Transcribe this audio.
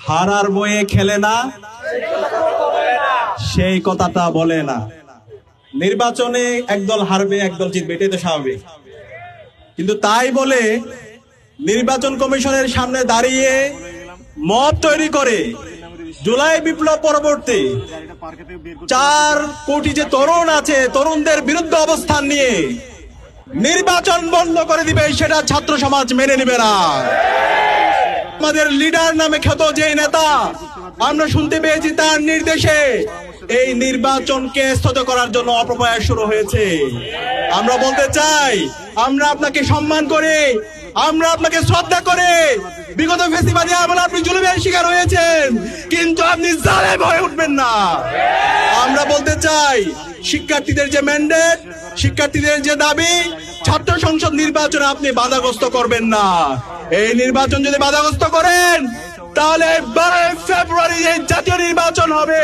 হারার বয়ে খেলে না, সেই কথাটা বলে না। নির্বাচনে একদল হারবে একদল জিতবে, এটাই তো স্বাভাবিক। কিন্তু তাই বলে নির্বাচন কমিশনের সামনে দাঁড়িয়ে মত তৈরি করে জুলাই বিপ্লব পরবর্তী 4 কোটি যে তরুণ আছে, তরুণদের বিরুদ্ধে অবস্থান নিয়ে নির্বাচন বন্ধ করে দিবে, সেটা ছাত্র সমাজ মেনে নেবে না। আমাদের লিডার নামে খ্যাত যে নেতা, আমরা শুনতে পেয়েছি তার নির্দেশে এই নির্বাচনকে স্থগিত করার জন্য অপপ্রয়াস শুরু হয়েছে। আমরা বলতে চাই, আমরা আপনাকে সম্মান করে, আমরা আপনাকে শ্রদ্ধা করে, বিগত ফেসিবাদী আমলে আপনি জুলুমের শিকার হয়েছেন, কিন্তু আপনি জালেম হয়ে উঠবেন না। আমরা বলতে চাই, শিক্ষার্থীদের যে ম্যান্ডেট, শিক্ষার্থীদের যে দাবি, ছাত্র সংসদ নির্বাচনে আপনি বাধাগ্রস্ত করবেন না। এই নির্বাচন যদি বাধাগ্রস্ত করেন, তাহলে 12 ফেব্রুয়ারি এই জাতীয় নির্বাচন হবে।